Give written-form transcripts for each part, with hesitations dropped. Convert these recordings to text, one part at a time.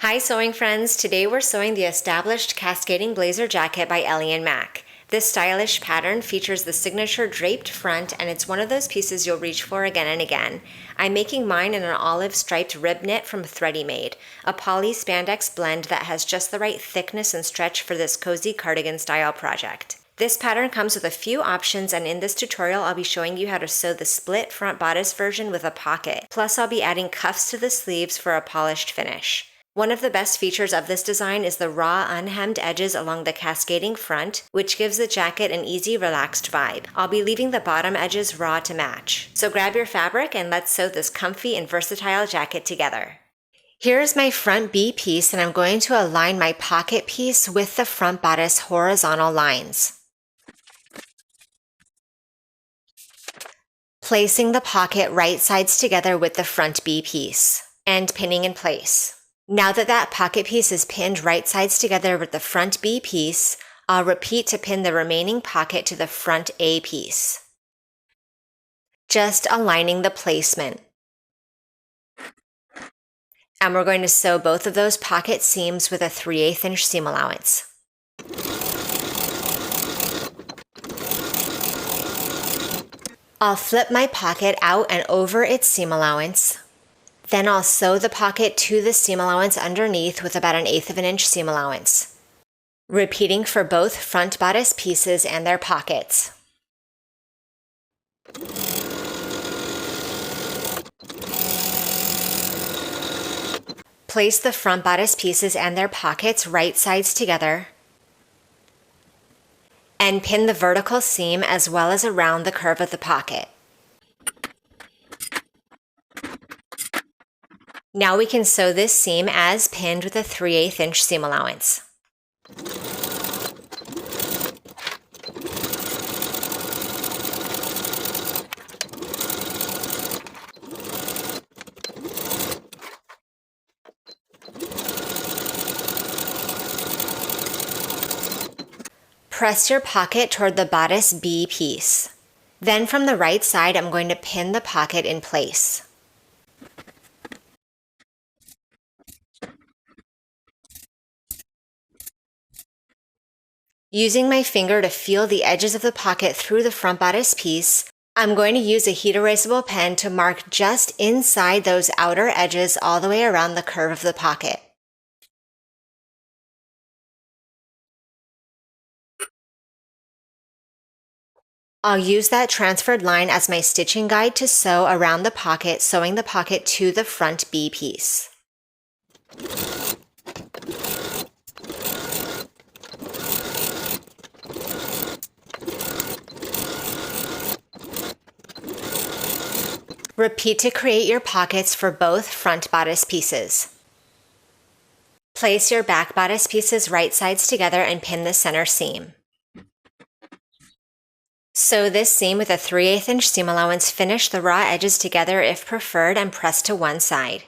Hi sewing friends, today we're sewing the established Cascading blazer jacket by Ellie and Mac. This stylish pattern features the signature draped front, and it's one of those pieces you'll reach for again and again. I'm making mine in an olive striped rib knit from Threadymade, a poly spandex blend that has just the right thickness and stretch for this cozy cardigan style project. This pattern comes with a few options, and in this tutorial I'll be showing you how to sew the split front bodice version with a pocket. Plus I'll be adding cuffs to the sleeves for a polished finish. One of the best features of this design is the raw, unhemmed edges along the cascading front, which gives the jacket an easy, relaxed vibe. I'll be leaving the bottom edges raw to match. So grab your fabric and let's sew this comfy and versatile jacket together. Here's my front B piece, and I'm going to align my pocket piece with the front bodice horizontal lines. Placing the pocket right sides together with the front B piece, and pinning in place. Now that pocket piece is pinned right sides together with the front B piece, I'll repeat to pin the remaining pocket to the front A piece. Just aligning the placement. And we're going to sew both of those pocket seams with a 3/8 inch seam allowance. I'll flip my pocket out and over its seam allowance. Then I'll sew the pocket to the seam allowance underneath with about 1/8 inch seam allowance. Repeating for both front bodice pieces and their pockets. Place the front bodice pieces and their pockets right sides together, and pin the vertical seam as well as around the curve of the pocket. Now we can sew this seam as pinned with a 3/8 inch seam allowance. Press your pocket toward the bodice B piece. Then from the right side, I'm going to pin the pocket in place. Using my finger to feel the edges of the pocket through the front bodice piece, I'm going to use a heat erasable pen to mark just inside those outer edges all the way around the curve of the pocket. I'll use that transferred line as my stitching guide to sew around the pocket, sewing the pocket to the front B piece. Repeat to create your pockets for both front bodice pieces. Place your back bodice pieces right sides together and pin the center seam. Sew this seam with a 3/8 inch seam allowance. Finish the raw edges together if preferred and press to one side.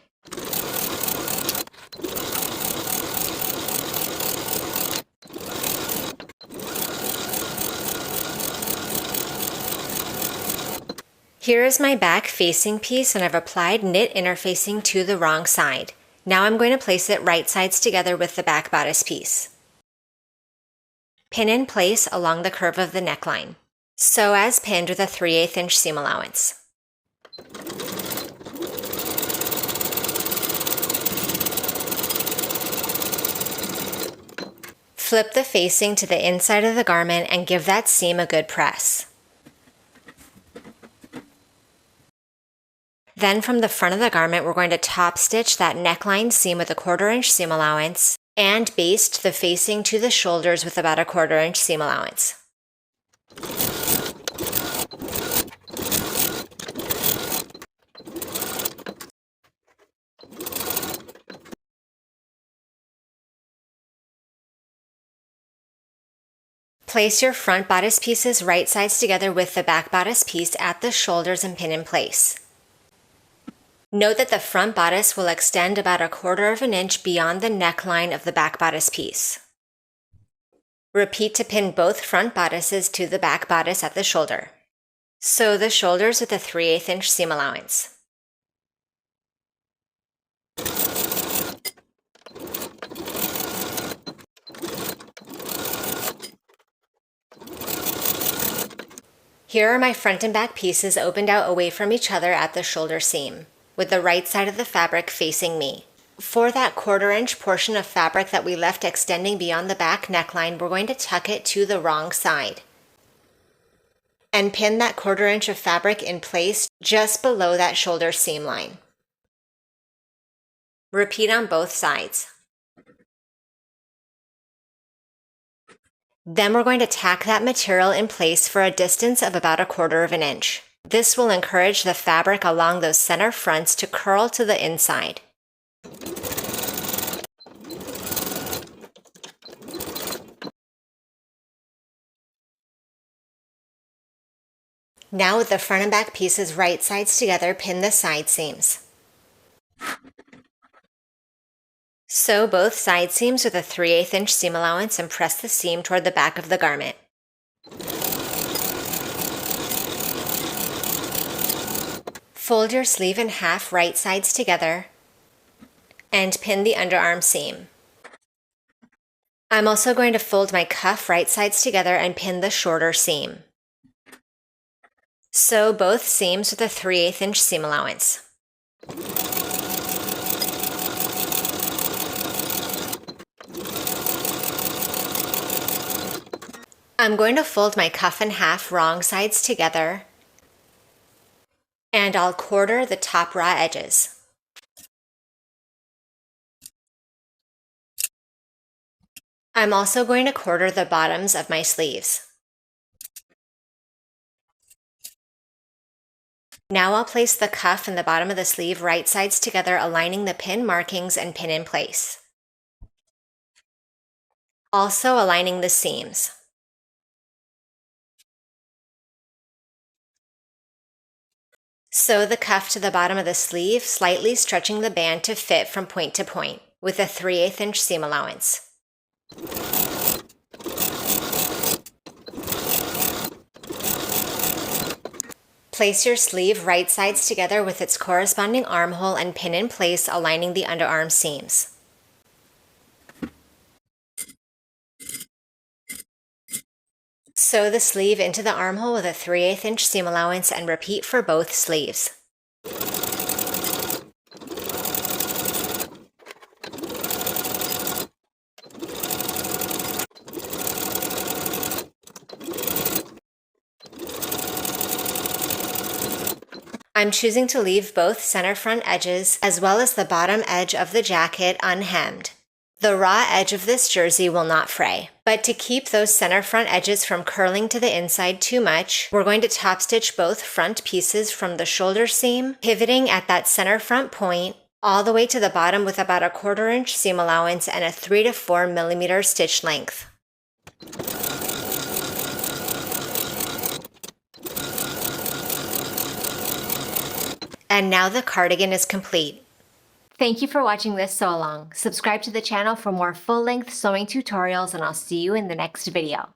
Here is my back facing piece, and I've applied knit interfacing to the wrong side. Now I'm going to place it right sides together with the back bodice piece. Pin in place along the curve of the neckline. Sew as pinned with a 3/8 inch seam allowance. Flip the facing to the inside of the garment and give that seam a good press. Then from the front of the garment, we're going to top stitch that neckline seam with a 1/4 inch seam allowance and baste the facing to the shoulders with about a 1/4 inch seam allowance. Place your front bodice pieces right sides together with the back bodice piece at the shoulders and pin in place. Note that the front bodice will extend about a 1/4 inch beyond the neckline of the back bodice piece. Repeat to pin both front bodices to the back bodice at the shoulder. Sew the shoulders with a 3/8 inch seam allowance. Here are my front and back pieces opened out away from each other at the shoulder seam, with the right side of the fabric facing me. For that 1/4 inch portion of fabric that we left extending beyond the back neckline, we're going to tuck it to the wrong side and pin that 1/4 inch of fabric in place just below that shoulder seam line. Repeat on both sides. Then we're going to tack that material in place for a distance of about 1/4 inch. This will encourage the fabric along those center fronts to curl to the inside. Now with the front and back pieces right sides together, pin the side seams. Sew both side seams with a 3/8 inch seam allowance and press the seam toward the back of the garment. Fold your sleeve in half right sides together and pin the underarm seam. I'm also going to fold my cuff right sides together and pin the shorter seam. Sew both seams with a 3/8 inch seam allowance. I'm going to fold my cuff in half wrong sides together, and I'll 1/4 the top raw edges. I'm also going to 1/4 the bottoms of my sleeves. Now I'll place the cuff and the bottom of the sleeve right sides together, aligning the pin markings and pin in place. Also aligning the seams. Sew the cuff to the bottom of the sleeve, slightly stretching the band to fit from point to point, with a 3/8 inch seam allowance. Place your sleeve right sides together with its corresponding armhole and pin in place, aligning the underarm seams. Sew the sleeve into the armhole with a 3/8 inch seam allowance and repeat for both sleeves. I'm choosing to leave both center front edges as well as the bottom edge of the jacket unhemmed. The raw edge of this jersey will not fray, but to keep those center front edges from curling to the inside too much, we're going to top stitch both front pieces from the shoulder seam, pivoting at that center front point all the way to the bottom with about a 1/4 inch seam allowance and a 3 to 4 millimeter stitch length. And now the cardigan is complete. Thank you for watching this sew along. Subscribe to the channel for more full-length sewing tutorials, and I'll see you in the next video.